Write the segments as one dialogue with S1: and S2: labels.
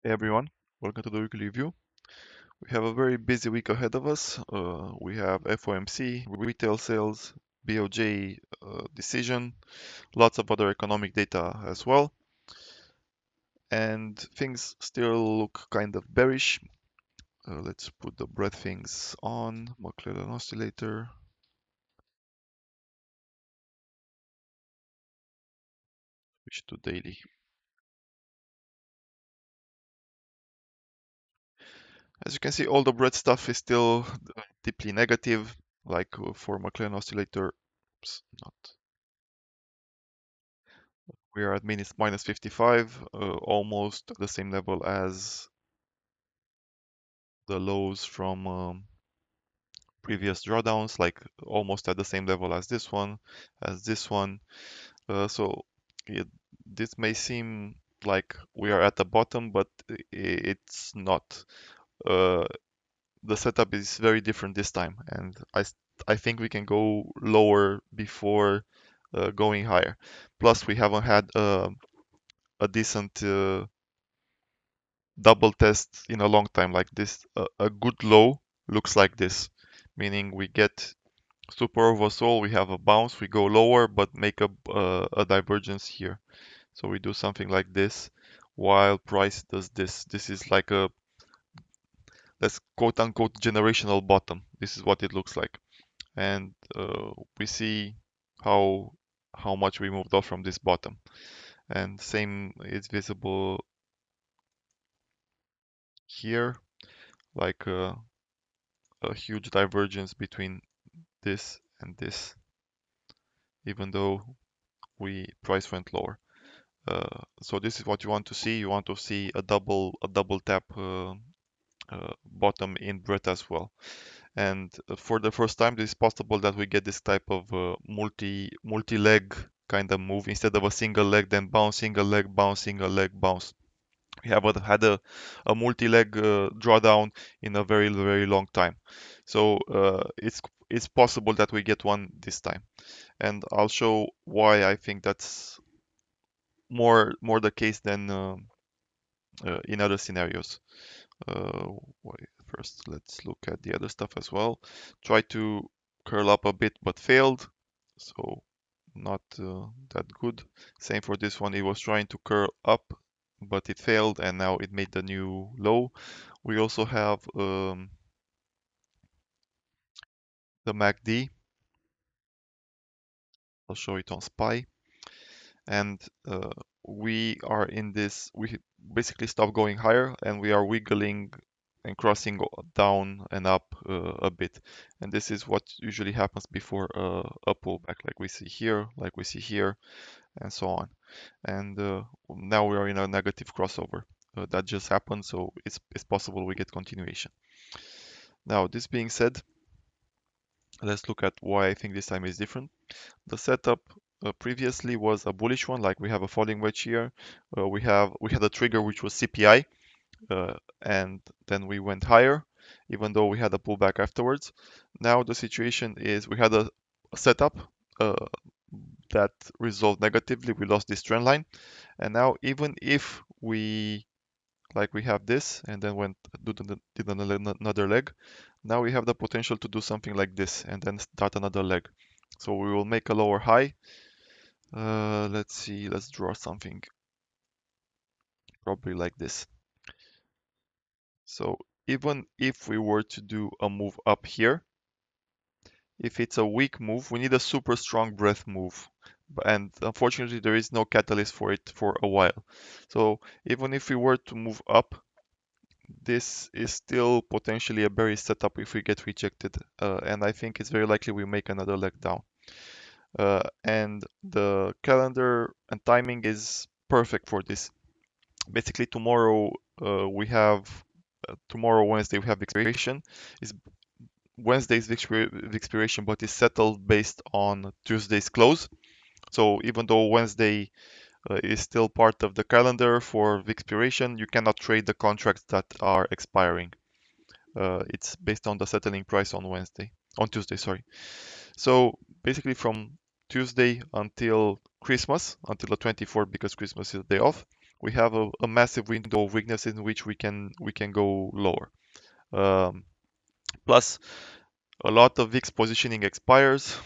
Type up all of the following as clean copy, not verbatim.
S1: Hey everyone, welcome to the weekly review. We have a very busy week ahead of us. We have FOMC, retail sales, BOJ decision, lots of other economic data as well, and things still look kind of bearish. Let's put the breadth things on, McClellan oscillator, switch to daily. As you can see, all the breadth stuff is still deeply negative, like for McClellan oscillator. Oops, not. We are at minus 55, almost at the same level as the lows from previous drawdowns, like almost at the same level as this one, so it, this may seem like we are at the bottom, but it's not. Uh, the setup is very different this time, and I think we can go lower before going higher. Plus, we haven't had a decent double test in a long time like this. A good low looks like this, meaning we get super oversold, we have a bounce, we go lower, but make a divergence here. So we do something like this while price does this. This is like a, let's quote unquote, generational bottom. This is what it looks like. And we see how how much we moved off from this bottom. And same is visible here, like a huge divergence between this and this, even though we price went lower. So this is what you want to see. You want to see a double tap bottom in breadth as well. And for the first time, it is possible that we get this type of multi leg kind of move instead of a single leg, then bounce, single leg, bounce, single leg, bounce. We haven't had a multi-leg drawdown in a very long time. So it's possible that we get one this time, and I'll show why I think that's more the case than in other scenarios. First, let's look at the other stuff as well. Try to curl up a bit, but failed. So not that good. Same for this one. It was trying to curl up, but it failed, and now it made the new low. We also have the MACD. I'll show it on SPY, and we are in this. We basically stopped going higher, and we are wiggling and crossing down and up a bit. And this is what usually happens before a pullback, like we see here, like we see here, and so on. And now we are in a negative crossover. That just happened, so it's possible we get continuation. Now, this being said, let's look at why I think this time is different. The setup previously was a bullish one, like we have a falling wedge here. We had a trigger which was CPI, and then we went higher, even though we had a pullback afterwards. Now the situation is we had a setup uh, that resolved negatively. We lost this trend line, and now even if we like we have this and then did another leg, now we have the potential to do something like this and then start another leg. So we will make a lower high. Let's see, let's draw something probably like this. So even if we were to do a move up here, if it's a weak move, we need a super strong breadth move. And unfortunately, there is no catalyst for it for a while. So even if we were to move up, this is still potentially a bearish setup if we get rejected. And I think it's very likely we make another leg down. And the calendar and timing is perfect for this. Basically, tomorrow we have tomorrow Wednesday we have expiration. Is Wednesday's expiration, but is settled based on Tuesday's close. So even though Wednesday is still part of the calendar for the expiration, you cannot trade the contracts that are expiring. It's based on the settling price on Tuesday, sorry. So basically from Tuesday until Christmas, until the 24th, because Christmas is the day off, we have a massive window of weakness in which we can go lower. Um, Plus, a lot of VIX positioning expires.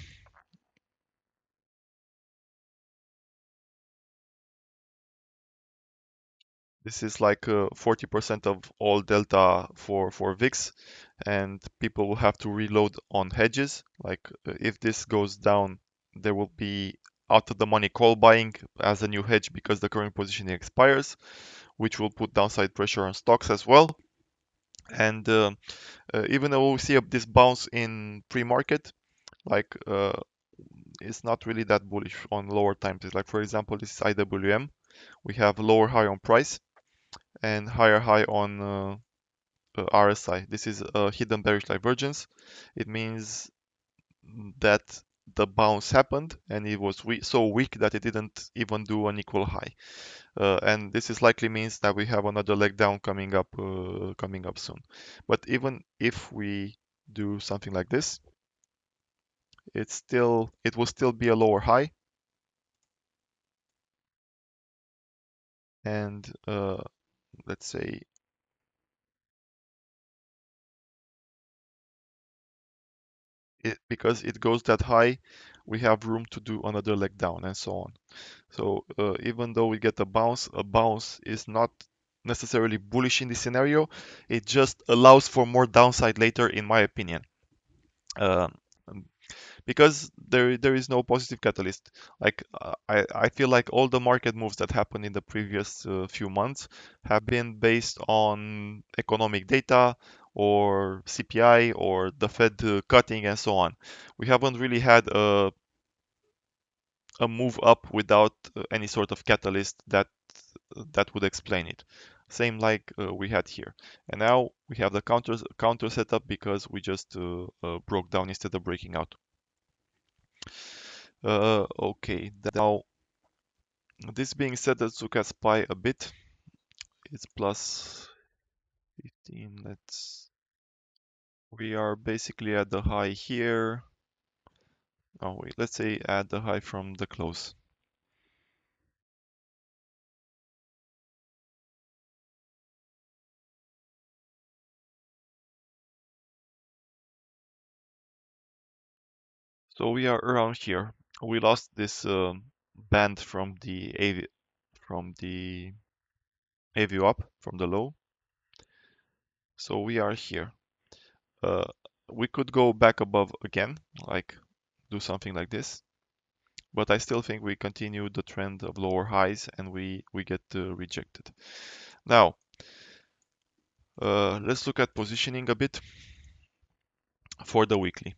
S1: This is like 40% of all delta for VIX, and people will have to reload on hedges. Like if this goes down, there will be out of the money call buying as a new hedge because the current positioning expires, which will put downside pressure on stocks as well. And even though we see this bounce in pre-market, like it's not really that bullish on lower times. It's like, for example, this is IWM. We have lower high on price and higher high on RSI. This is a hidden bearish divergence. It means that the bounce happened and it was so weak that it didn't even do an equal high. And this is likely means that we have another leg down coming up soon. But even if we do something like this, it will still be a lower high, and let's say because it goes that high, we have room to do another leg down and so on. So even though we get a bounce is not necessarily bullish in this scenario. It just allows for more downside later, in my opinion. Um, because there is no positive catalyst. Like I feel like all the market moves that happened in the previous few months have been based on economic data or CPI or the Fed cutting and so on. We haven't really had a move up without any sort of catalyst that would explain it. Same like we had here. And now we have the counter setup because we just broke down instead of breaking out. Okay, now this being said, let's look at SPY a bit. It's plus 15. We are basically at the high here. Oh wait, let's say at the high from the close. So we are around here. We lost this band from the AV up from the low. So we are here. Uh, we could go back above again, like do something like this. But I still think we continue the trend of lower highs and we get rejected. Now, let's look at positioning a bit for the weekly.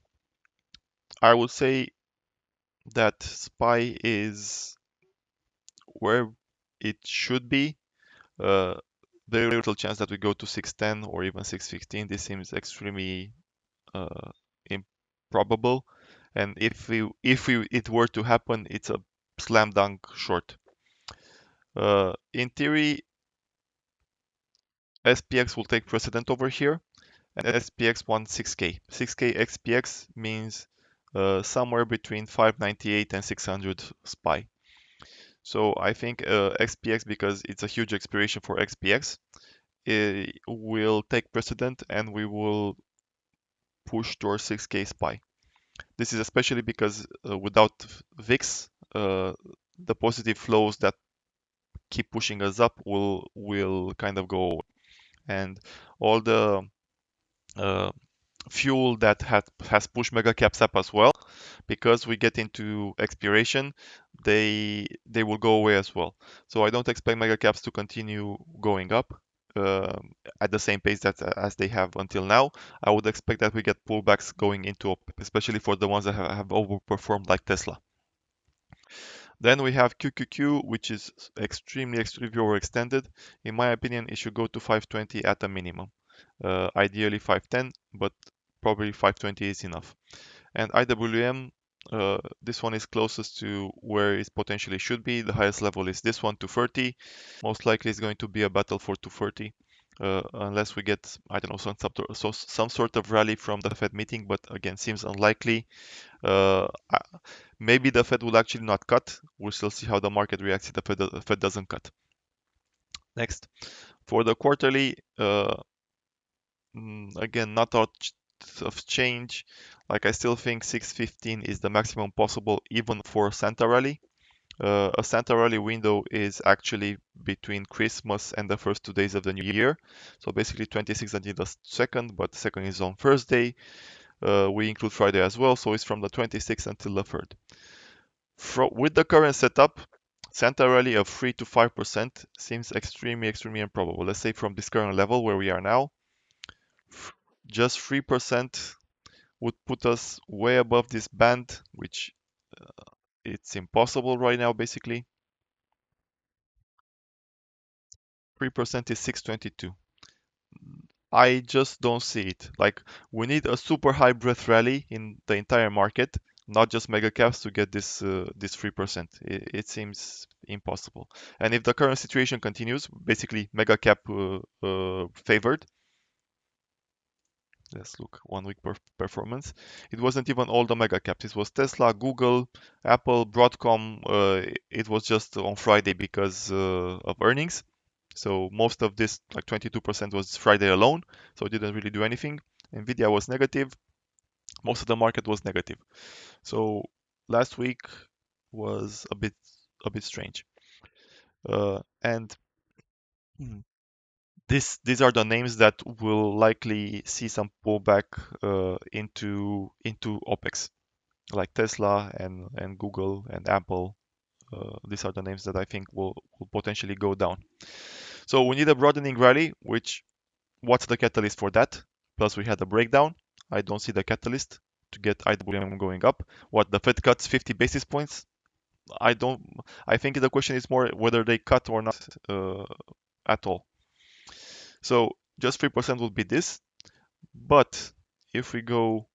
S1: I would say that SPY is where it should be. Uh, very little chance that we go to 610 or even 615. This seems extremely uh, improbable. And if it were to happen, it's a slam dunk short. In theory, SPX will take precedent over here, and SPX wants 6K. 6K XPX means somewhere between 598 and 600 SPY. So I think XPX, because it's a huge expiration for XPX, it will take precedent and we will push towards 6K SPY. This is especially because without VIX, the positive flows that keep pushing us up will kind of go away. And all the uh, fuel that has pushed mega caps up as well, because we get into expiration, they will go away as well. So I don't expect mega caps to continue going up at the same pace that as they have until now. I would expect that we get pullbacks going into, especially for the ones that have overperformed like Tesla. Then we have QQQ, which is extremely overextended. In my opinion, it should go to 520 at a minimum. Ideally 510, but probably 520 is enough. And IWM, this one is closest to where it potentially should be. The highest level is this one, 230. Most likely it's going to be a battle for 230. Unless we get, I don't know, some sort of rally from the Fed meeting, but again, seems unlikely. Uh, Maybe the Fed will actually not cut. We'll still see how the market reacts if the Fed doesn't cut. Next, for the quarterly, again, not a lot of change. Like I still think 615 is the maximum possible even for Santa Rally. A Santa Rally window is actually between Christmas and the first 2 days of the new year. So basically 26th until the 2nd, but the 2nd is on Thursday. We include Friday as well, so it's from the 26th until the 3rd. With the current setup, Santa Rally of 3 to 5% seems extremely improbable. Let's say from this current level where we are now, just 3% would put us way above this band, which it's impossible right now basically. 3% is 622. I just don't see it. Like we need a super high breadth rally in the entire market, not just mega caps to get this 3%. It seems impossible. And if the current situation continues, basically mega cap favored. Let's look 1 week performance. It wasn't even all the mega caps. It was Tesla, Google, Apple, Broadcom. It was just on Friday because of earnings. So most of this, like 22%, was Friday alone. So it didn't really do anything. Nvidia was negative. Most of the market was negative. So last week was a bit strange. And Mhm. These are the names that will likely see some pullback into OPEX, like Tesla and Google and Apple. These are the names that I think will potentially go down. So we need a broadening rally, which what's the catalyst for that? Plus we had a breakdown. I don't see the catalyst to get IWM going up. What, the Fed cuts 50 basis points? I don't. I think the question is more whether they cut or not at all. So just 3% will be this. But if we go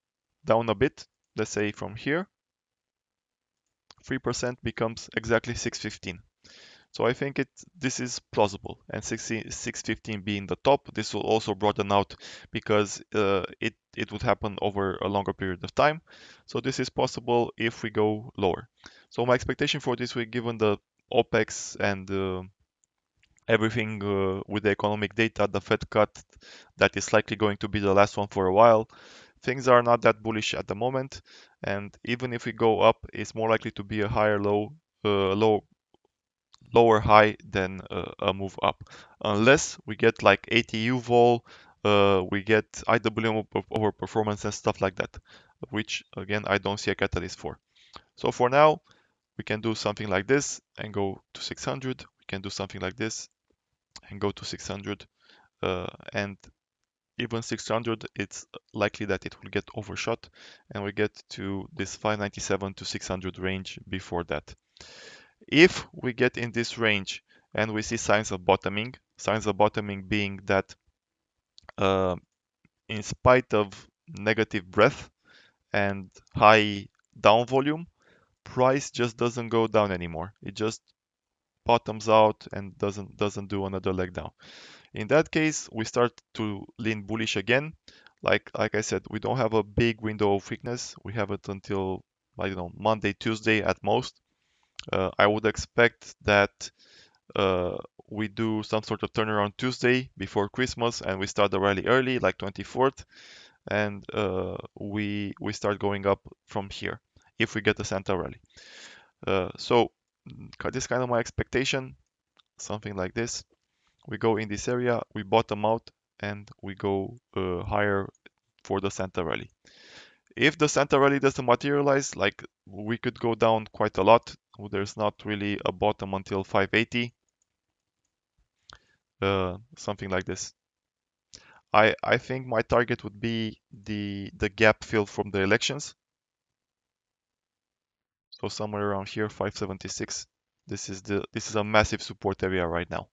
S1: down a bit, let's say from here, 3% becomes exactly 615. So I think this is plausible, and 615 being the top, this will also broaden out because it would happen over a longer period of time. So this is possible if we go lower. So my expectation for this week, given the OPEX and everything with the economic data, the Fed cut, that is likely going to be the last one for a while. Things are not that bullish at the moment, and even if we go up, it's more likely to be a higher lower high than a move up, unless we get like ATU vol, we get IWM over performance and stuff like that, which again I don't see a catalyst for. So for now, we can do something like this and go to 600. We can do something like this and go to 600, and even 600, it's likely that it will get overshot, and we get to this 597 to 600 range before that. If we get in this range and we see signs of bottoming being that uh, in spite of negative breadth and high down volume, price just doesn't go down anymore. It just bottoms out and doesn't do another leg down. In that case, we start to lean bullish again. Like I said, we don't have a big window of weakness. We have it until, I don't know, Monday, Tuesday at most. I would expect that uh, we do some sort of turnaround Tuesday before Christmas, and we start the rally early, like 24th, and we start going up from here if we get the Santa rally. So this is kind of my expectation, something like this. We go in this area, we bottom out, and we go higher for the Santa rally. If the Santa rally doesn't materialize, like we could go down quite a lot. There's not really a bottom until 580, something like this. I think my target would be the gap fill from the elections. So somewhere around here, 576. This is a massive support area right now.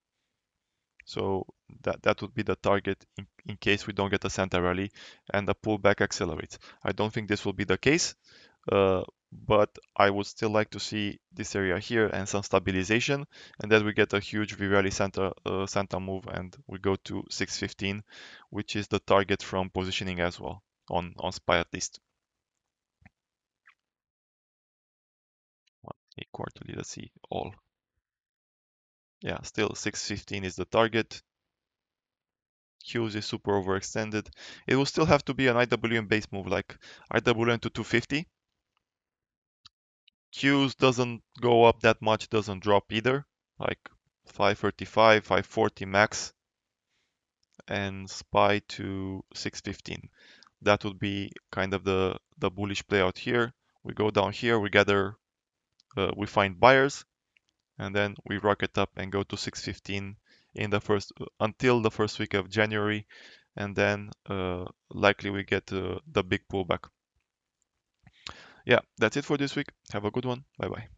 S1: So that would be the target in case we don't get a Santa rally and the pullback accelerates. I don't think this will be the case, but I would still like to see this area here and some stabilization, and then we get a huge V-rally Santa move, and we go to 615, which is the target from positioning as well on SPY at least. A quarterly, let's see all. Yeah, still 615 is the target. Qs is super overextended. It will still have to be an IWM base move, like IWM to 250. Qs doesn't go up that much, doesn't drop either, like 535, 540 max, and SPY to 615. That would be kind of the bullish play out here. We go down here, we find buyers, and then we rocket up and go to 615 in the first until the first week of January, and then likely we get the big pullback. Yeah, that's it for this week. Have a good one. Bye bye.